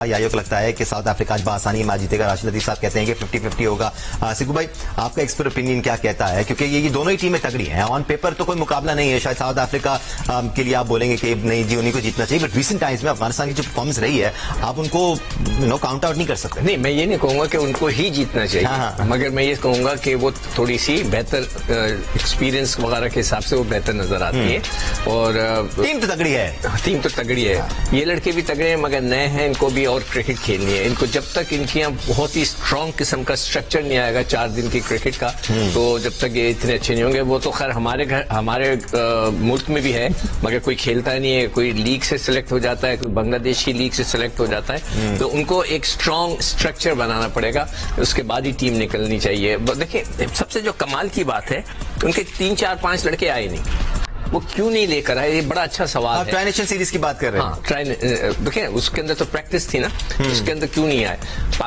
यायो को लगता है कि साउथ अफ्रीका आज बआसानी मैच जीतेगा। राशिद लतीफ साहब कहते हैं कि 50-50 होगा। सिकू भाई, आपका एक्सपर्ट ओपिनियन क्या कहता है? क्योंकि ये दोनों ही टीमें तगड़ी हैं, ऑन पेपर तो कोई मुकाबला नहीं है। शायद साउथ अफ्रीका के लिए आप बोलेंगे कि नहीं जी उन्हीं को जीतना चाहिए, बट रिसेंट टाइम्स में अफगानिस्तान की जो परफॉर्मेंस रही है आप उनको काउंट आउट नहीं कर सकते। नहीं, मैं ये नहीं कहूंगा कि उनको ही जीतना चाहिए। हाँ। मगर मैं ये कहूंगा कि वो थोड़ी सी बेहतर एक्सपीरियंस वगैरह के हिसाब से वो बेहतर नजर आती है। और टीम तो तगड़ी है, टीम तो तगड़ी है। ये लड़के भी तगड़े हैं मगर नए हैं, इनको भी और क्रिकेट खेलनी है। इनको जब तक इनके यहाँ बहुत ही स्ट्रॉन्ग किस्म का स्ट्रक्चर नहीं आएगा 4 दिन की क्रिकेट का, तो जब तक ये इतने अच्छे नहीं होंगे। वो तो खैर हमारे मुल्क में भी है, मगर कोई खेलता नहीं है। कोई लीग से सिलेक्ट हो जाता है, कोई बांग्लादेश की लीग से सिलेक्ट हो जाता है। तो उनको एक स्ट्रॉन्ग स्ट्रक्चर बनाना पड़ेगा, उसके बाद ही टीम निकलनी चाहिए। देखिए, सबसे जो कमाल की बात है, उनके 3, 4, 5 लड़के आए नहीं। वो क्यों नहीं लेकर आए? ये बड़ा अच्छा सवाल है। ट्राई नेशन सीरीज की बात कर रहे हैं। हाँ, देखिए उसके अंदर तो प्रैक्टिस थी ना, उसके अंदर क्यों नहीं आए?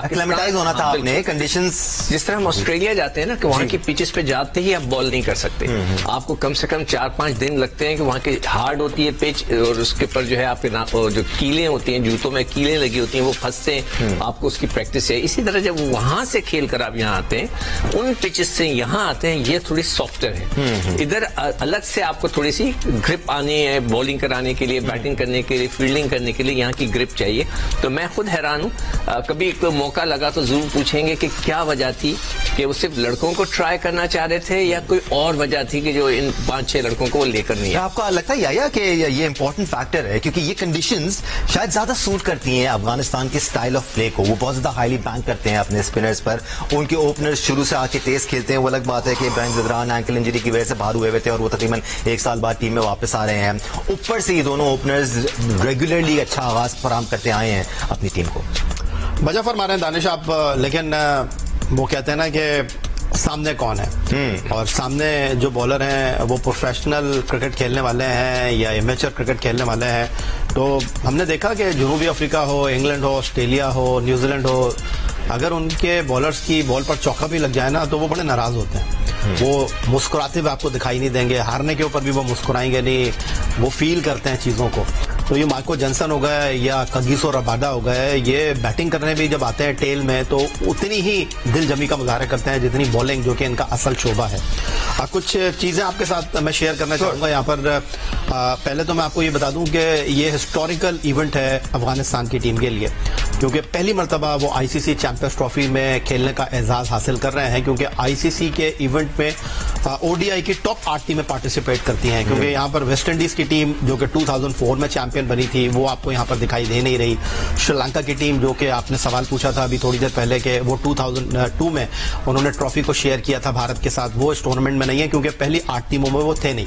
एक्लेमेटाइज होना था आपने कंडीशंस। जिस तरह हम ऑस्ट्रेलिया जाते हैं ना, कि वहाँ की पिचेस पे जाते ही आप बॉल नहीं कर सकते। आपको कम से कम 4-5 दिन लगते हैं कि वहाँ की हार्ड होती है पिच, और उसके ऊपर जो है आपके जो कीलें होती हैं, जूतों में कीलें लगी होती हैं, वो फंसते हैं। आपको उसकी प्रैक्टिस है। इसी तरह जब वहां से खेल कर आप यहाँ आते हैं, उन पिचेस से यहाँ आते हैं, ये थोड़ी सॉफ्टर है। इधर अलग से आपको थोड़ी सी ग्रिप आनी है, बॉलिंग कराने के लिए, बैटिंग करने के लिए, फील्डिंग करने के लिए यहाँ की ग्रिप चाहिए। तो मैं खुद हैरान हूँ। कभी कोई मौका लगा तो जरूर पूछेंगे कि क्या वजह थी, कि वो सिर्फ लड़कों को ट्राई करना चाह रहे थे या कोई और वजह थी कि जो इन 5-6 लड़कों को वो लेकर नहीं है। आपको लगता है या कि ये इंपॉर्टेंट फैक्टर है, क्योंकि ये कंडीशंस शायद ज्यादा सूट करती हैं अफगानिस्तान के स्टाइल ऑफ प्ले को। वो बहुत ज्यादा हाईली बैंक करते हैं अपने स्पिनर्स पर। उनके ओपनर्स शुरू से आके तेज खेलते हैं। वो अलग बात है कि इब्राहिम ज़दरान एंकल इंजरी की वजह से बाहर हुए थे और वो तकरीबन 1 साल बाद टीम में वापस आ रहे हैं। ऊपर से ये दोनों ओपनर्स रेगुलरली अच्छा आगाज फराहम करते आए हैं अपनी टीम को। वजह फरमा रहे हैं दानिश आप, लेकिन वो कहते हैं ना कि सामने कौन है, और सामने जो बॉलर हैं वो प्रोफेशनल क्रिकेट खेलने वाले हैं या एमेचर क्रिकेट खेलने वाले हैं। तो हमने देखा कि जनूबी अफ्रीका हो, इंग्लैंड हो, ऑस्ट्रेलिया हो, न्यूजीलैंड हो, अगर उनके बॉलर्स की बॉल पर चौका भी लग जाए ना तो वो बड़े नाराज होते हैं। वो मुस्कुराते हुए आपको दिखाई नहीं देंगे, हारने के ऊपर भी वो मुस्कुराएंगे नहीं, वो फील करते हैं चीजों को। तो ये मार्को जॉनसन हो गए या कगिसो रबाडा हो गए, ये बैटिंग करने भी जब आते हैं टेल में तो उतनी ही दिल जमी का मुजाहरा करते हैं जितनी बॉलिंग, जो कि इनका असल शोबा है। कुछ चीजें आपके साथ मैं शेयर करना चाहूंगा यहाँ पर। पहले तो मैं आपको ये बता दूं कि ये हिस्टोरिकल इवेंट है अफगानिस्तान की टीम के लिए, क्योंकि पहली मरतबा वो आईसीसी चैंपियंस ट्रॉफी में खेलने का एजाज हासिल कर रहे हैं। क्योंकि आईसीसी के इवेंट में ओडीआई की टॉप 8 टीमें पार्टिसिपेट करती हैं। क्योंकि यहाँ पर वेस्ट इंडीज की टीम जो कि 2004 में चैंपियन बनी थी, वो आपको यहाँ पर दिखाई दे नहीं रही। श्रीलंका की टीम, जो कि आपने सवाल पूछा था अभी थोड़ी देर पहले कि वो 2002 में उन्होंने ट्रॉफी को शेयर किया था भारत के साथ, वो इस टूर्नामेंट में नहीं है क्योंकि पहली 8 टीमों में वो थे नहीं।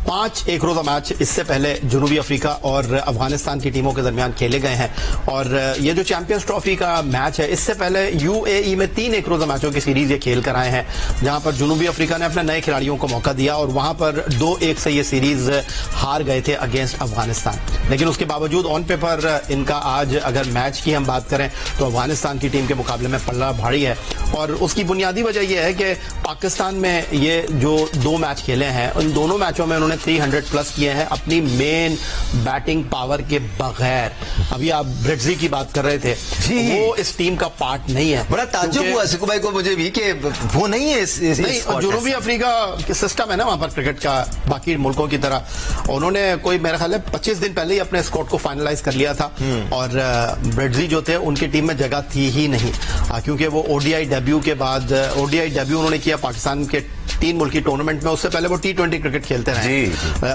5 एक रोजा मैच इससे पहले जनूबी अफ्रीका और अफगानिस्तान की टीमों के दरमियान खेले गए हैं। और ये जो चैंपियंस ट्रॉफी का मैच है, इससे पहले यूएई में 3 एक रोजा मैचों की सीरीज ये खेल कर आए हैं, जहां पर जनूबी अफ्रीका ने अपने नए खिलाड़ियों को मौका दिया और वहां पर 2-1 से ये सीरीज हार गए थे अगेंस्ट अफगानिस्तान। लेकिन उसके बावजूद ऑन पेपर इनका आज अगर मैच की हम बात करें तो अफगानिस्तान की टीम के मुकाबले में पल्ला भारी है। और उसकी बुनियादी वजह यह है कि पाकिस्तान में ये जो 2 मैच खेले हैं, उन दोनों मैचों में उन्होंने 300 प्लस किए हैं अपनी मेन बैटिंग पावर के बगैर। अभी आप ब्रिड्जी की बात कर रहे थे, वो इस टीम का पार्ट नहीं है। बड़ा ताज्जुब हुआ सिकू भाई को मुझे भी कि वो नहीं है इस जनूबी अफ्रीका के सिस्टम है ना वहां पर क्रिकेट का बाकी मुल्कों की तरह। उन्होंने कोई मेरे ख्याल है 25 दिन पहले ही अपने स्क्वाड को फाइनलाइज कर लिया था और ब्रिड्जी जो थे उनकी टीम में जगह थी ही नहीं, क्योंकि वो ओडीआई डेब्यू के बाद ओडीआई डेब्यू उन्होंने किया पाकिस्तान के 3 मुल्की टूर्नामेंट में। उससे पहले वो T20 क्रिकेट खेलते रहे।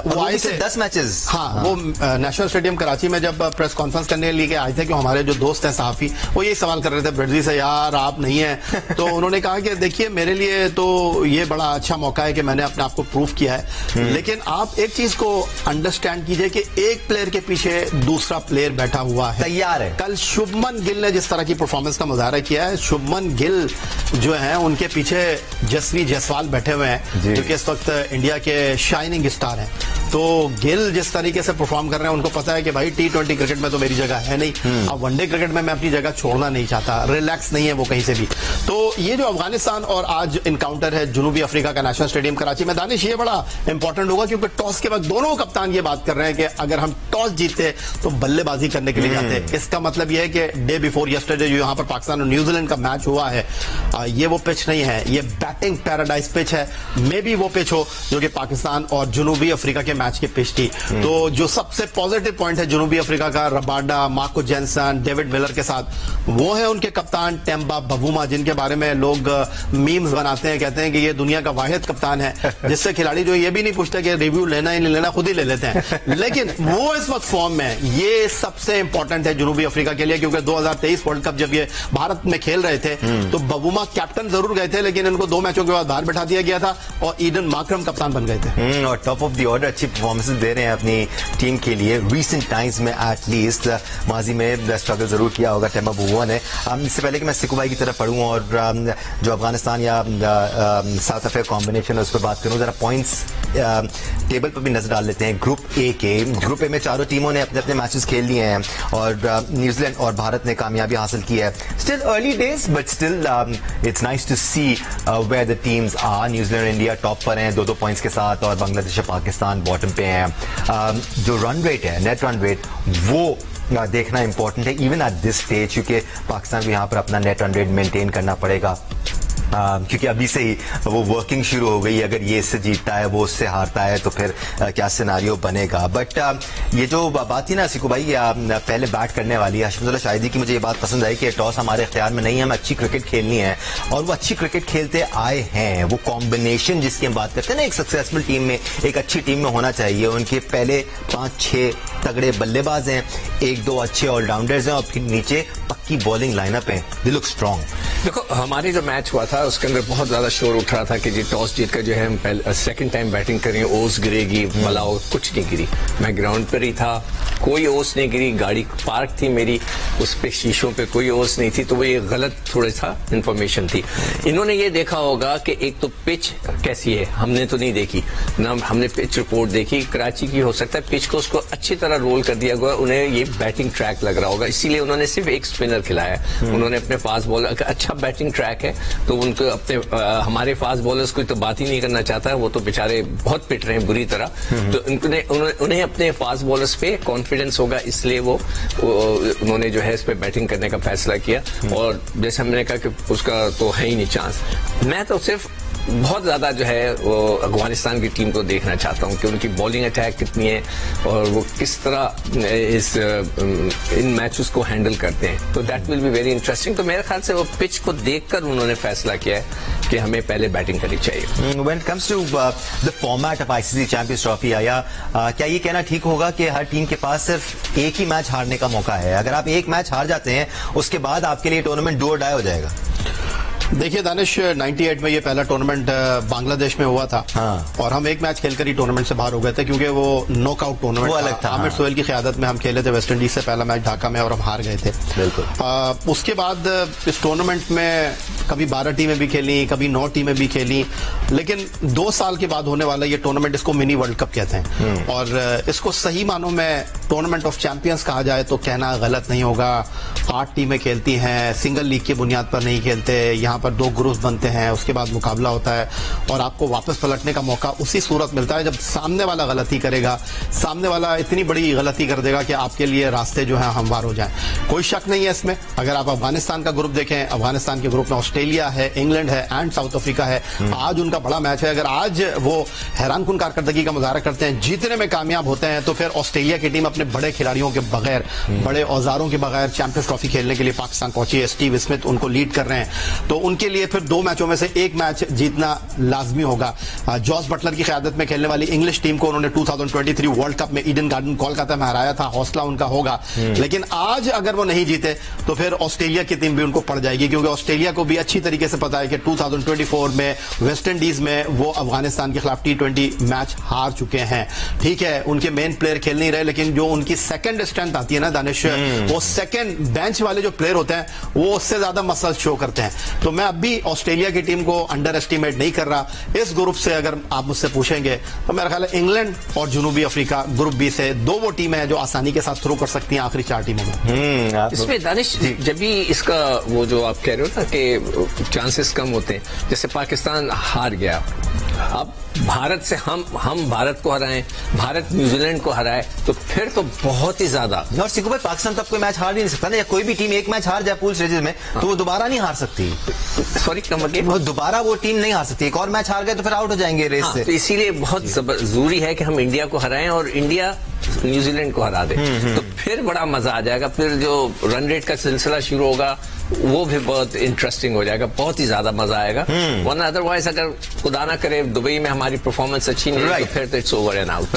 वो आए थे 10 मैचेस। हाँ, वो नेशनल स्टेडियम कराची में जब प्रेस कॉन्फ्रेंस करने के लिए आए थे कि हमारे जो दोस्त हैं सहाफी, वो यही सवाल कर रहे थे ब्रिड्जी से, यार आप नहीं है। तो उन्होंने कहा कि देखिए मेरे लिए तो ये बड़ा अच्छा मौका है कि मैंने अपने आप को प्रूव किया है, लेकिन आप एक चीज को अंडरस्टैंड कीजिए कि एक प्लेयर के पीछे दूसरा प्लेयर बैठा हुआ है, तैयार है। कल शुभमन गिल ने जिस तरह की परफॉर्मेंस का मुजाहरा किया है, शुभमन गिल जो है उनके पीछे जसवी जायसवाल बैठे बैठे हुए हैं जो कि इस वक्त इंडिया के शाइनिंग स्टार हैं। तो गिल जिस तरीके से परफॉर्म कर रहे हैं, उनको पता है कि भाई T20 क्रिकेट में तो मेरी जगह है नहीं, अब वनडे क्रिकेट में मैं अपनी जगह छोड़ना नहीं चाहता, रिलैक्स नहीं है वो कहीं से भी। तो ये जो अफगानिस्तान और आज इनकाउंटर है जनूबी अफ्रीका का नेशनल स्टेडियम कराची में, दानिश ये बड़ा इंपॉर्टेंट होगा क्योंकि टॉस के वक्त दोनों कप्तान ये बात कर रहे हैं कि अगर हम टॉस जीतते तो बल्लेबाजी करने के लिए जाते। इसका मतलब ये है कि डे बिफोर यस्टरडे जो यहाँ पर पाकिस्तान और न्यूजीलैंड का मैच हुआ है, ये वो पिच नहीं है, ये बैटिंग पैराडाइज पिच है। मे बी वो पिच हो जो कि पाकिस्तान और जनूबी अफ्रीका के मैच की पिच थी। तो जो सबसे पॉजिटिव पॉइंट है जनूबी अफ्रीका का, Rabada, Marco Jansen, David Miller के साथ, वो है उनके कप्तान टेम्बा बवुमा, जिनके बारे में लोग मीम्स बनाते हैं, कहते हैं कि ये दुनिया का वाहिद कप्तान है जिससे खिलाड़ी जो ये भी नहीं पूछते कि रिव्यू लेना है नहीं लेना, खुद ही ले लेते हैं। लेकिन वो इस वक्त फॉर्म में, ये सबसे इंपॉर्टेंट है जनूबी अफ्रीका के लिए, क्योंकि 2023 वर्ल्ड कप जब ये भारत में खेल रहे थे तो बवुमा कैप्टन जरूर गए थे, लेकिन इनको 2 मैचों के बाद बाहर बैठा दिया गया था और ईडन मार्करम कप्तान बन गए थे। और टॉप ऑफ द ऑर्डर अच्छी परफॉर्मेंसेस दे रहे हैं अपनी टीम के लिए। रीसेंट टाइम्स में एटलीस्ट, माजी में स्ट्रगल जरूर किया होगा टेम्बा बवुमा ने। इससे पहले कि मैं सिकू भाई की तरफ पढ़ूं और जो अफगानिस्तान या साउथ अफ्रीका कॉम्बिनेशन है उस पर बात करूं, जरा पॉइंट्स टेबल पर भी नजर डाल लेते हैं। ग्रुप ए के, ग्रुप ए में चारों टीमों ने अपने अपने मैचेस खेल लिए हैं और न्यूजीलैंड और भारत ने कामयाबी हासिल की है। Still early days but still it's nice to see where the teams are. New Zealand और इंडिया टॉप पर हैं 2-2 पॉइंट्स के साथ और बांग्लादेश और पाकिस्तान बॉटम पे हैं। जो रन रेट है, नेट रन रेट, वो देखना इंपॉर्टेंट है इवन एट दिस स्टेज, क्योंकि पाकिस्तान को यहाँ पर अपना नेट रन रेट मेंटेन करना पड़ेगा क्योंकि अभी से ही वो वर्किंग शुरू हो गई। अगर ये इससे जीतता है, वो उससे हारता है, तो फिर क्या सिनारियो बनेगा। बट ये जो बात थी ना सिकू भाई, पहले बैट करने वाली हशमतुल्लाह शाहिदी की, मुझे ये बात पसंद आई कि टॉस हमारे इख्तियार में नहीं है, हमें अच्छी क्रिकेट खेलनी है और वो अच्छी क्रिकेट खेलते आए हैं। वो कॉम्बिनेशन जिसकी हम बात करते हैं ना, एक सक्सेसफुल टीम में, एक अच्छी टीम में होना चाहिए। उनके पहले 5-6 तगड़े बल्लेबाज हैं, 1-2 अच्छे ऑलराउंडर्स हैं और फिर नीचे पक्की बॉलिंग लाइनअप है। They look strong. देखो, हमारे जो मैच हुआ था उसके अंदर बहुत ज्यादा शोर उठ रहा था कि जी टॉस जीत कर जो है हम सेकंड टाइम बैटिंग करें, ओस गिरेगी, बलाओ, कुछ नहीं गिरी। मैं ग्राउंड पर ही था, कोई ओस नहीं गिरी, गाड़ी पार्क थी मेरी, उस पे शीशों पे कोई ओस नहीं थी। तो वो ये गलत थोड़ा सा इंफॉर्मेशन थी। इन्होंने ये देखा होगा कि एक तो पिच कैसी है, हमने तो नहीं देखी ना, हमने पिच रिपोर्ट देखी कराची की, हो सकता है पिच को उसको अच्छी तरह रोल कर दिया गया, उन्हें ये बैटिंग ट्रैक लग रहा होगा, इसीलिए उन्होंने सिर्फ एक स्पिनर खिलाया। उन्होंने अपने फास्ट बॉलर, अच्छा बैटिंग ट्रैक है तो उनको अपने हमारे फास्ट बॉलर्स को तो बात ही नहीं करना चाहता है, वो तो बेचारे बहुत पिट रहे हैं बुरी तरह। तो उन्हें अपने फास्ट बॉलर्स पे कॉन्फिडेंस होगा, इसलिए उन्होंने जो है इस पे बैटिंग करने का फैसला किया। और जैसे हमने कहा कि उसका तो है ही नहीं चांस। मैं तो सिर्फ बहुत ज्यादा जो है वो अफगानिस्तान की टीम को देखना चाहता हूं कि उनकी बॉलिंग अटैक कितनी है और वो किस तरह इन मैचेस को हैंडल करते हैं। तो that will be very interesting. तो मेरे ख्याल से वो पिच को देखकर उन्होंने फैसला किया है कि हमें पहले बैटिंग करनी चाहिए। When it comes to the format of ICC Champions Trophy, आया क्या ये कहना ठीक होगा कि हर टीम के पास सिर्फ एक ही मैच हारने का मौका है? अगर आप एक मैच हार जाते हैं उसके बाद आपके लिए टूर्नामेंट डू और डाई हो जाएगा। देखिए दानिश, 98 में ये पहला टूर्नामेंट बांग्लादेश में हुआ था। हाँ। और हम एक मैच खेलकर ही टूर्नामेंट से बाहर हो गए थे क्योंकि वो नॉकआउट टूर्नामेंट अलग था। आमिर सोहेल की क़यादत में हम खेले थे वेस्ट इंडीज से पहला मैच ढाका में और हम हार गए थे। बिल्कुल। उसके बाद इस टूर्नामेंट में कभी 12 टीमें भी खेली, कभी 9 टीमें भी खेली, लेकिन 2 साल के बाद होने वाला ये टूर्नामेंट, इसको मिनी वर्ल्ड कप कहते हैं और इसको सही मानों में टूर्नामेंट ऑफ चैंपियंस कहा जाए तो कहना गलत नहीं होगा। 8 टीमें खेलती हैं, सिंगल लीग की बुनियाद पर नहीं खेलते, यहाँ पर 2 ग्रुप बनते हैं, उसके बाद मुकाबला होता है और आपको वापस पलटने का मौका उसी सूरत मिलता है जब सामने वाला गलती करेगा, सामने वाला इतनी बड़ी गलती कर देगा कि आपके लिए रास्ते जो है हमवार हो जाएं। कोई शक नहीं है इसमें। अगर आप अफगानिस्तान का ग्रुप देखें, अफगानिस्तान के ग्रुप में ऑस्ट्रेलिया है, इंग्लैंड है एंड साउथ अफ्रीका है। आज उनका बड़ा मैच है। अगर आज वो हैरानकुन कारकर्दगी का मुजाहरा करते हैं, जीतने में कामयाब होते हैं, तो फिर ऑस्ट्रेलिया की टीम अपने बड़े खिलाड़ियों के बगैर, बड़े औजारों के बगैर चैंपियंस ट्रॉफी खेलने के लिए पाकिस्तान पहुंची है। स्टीव स्मिथ उनको लीड कर रहे हैं, तो उनके लिए फिर 2 मैचों में से एक मैच जीतना लाजमी होगा। जॉस बटलर की क़यादत में खेलने वाली इंग्लिश टीम को उन्होंने 2023 वर्ल्ड कप में ईडन गार्डन कोलकाता में हराया था, हौसला उनका होगा। लेकिन आज अगर वो नहीं जीते तो फिर ऑस्ट्रेलिया की टीम भी उनको पड़ जाएगी, क्योंकि ऑस्ट्रेलिया को भी अच्छी तरीके से पता है कि 2024 में वेस्ट इंडीज में वो अफगानिस्तान के खिलाफ T20 मैच हार चुके हैं। ठीक है, उनके मेन प्लेयर खेल नहीं रहे, लेकिन जो उनकी सेकंड स्ट्रेंथ आती है ना दानिश, वो सेकंड बेंच वाले जो प्लेयर होते हैं वो उससे ज्यादा मसल शो करते हैं। तो मैं अब भी ऑस्ट्रेलिया की टीम को अंडर एस्टिमेट नहीं कर रहा। इस ग्रुप से अगर आप मुझसे पूछेंगे तो मेरा ख्याल है इंग्लैंड और जनूबी अफ्रीका ग्रुप बी से दो वो टीमें हैं जो आसानी के साथ थ्रू कर सकती हैं आखिरी 4 टीमों में। इसमें दानिश जब भी इसका वो जो आप कह रहे हो ना कि चांसेस कम होते हैं, जैसे पाकिस्तान हार गया, अब भारत से हम भारत को हराएं, भारत न्यूजीलैंड को हराए, तो फिर तो बहुत ही ज्यादा। और सिक्कू भाई, पाकिस्तान तब कोई मैच हार नहीं सकता ना, या कोई भी टीम एक मैच हार जाए पूल स्टेजेस में तो वो दोबारा नहीं हार सकती। सॉरी, कम अगेन, दोबारा वो टीम नहीं हार सकती। एक और मैच हार गए तो फिर आउट हो जाएंगे रेस से। तो इसीलिए बहुत जरूरी है कि हम इंडिया को हराएं और इंडिया न्यूजीलैंड को हरा दे, तो फिर बड़ा मजा आ जाएगा। फिर जो रन रेट का सिलसिला शुरू होगा वो भी बहुत इंटरेस्टिंग हो जाएगा, बहुत ही ज्यादा मजा आएगा। वरना अदरवाइज अगर खुदा ना करे दुबई में हमारी परफॉर्मेंस अच्छी नहीं है तो फिर तो इट्स ओवर एंड आउट।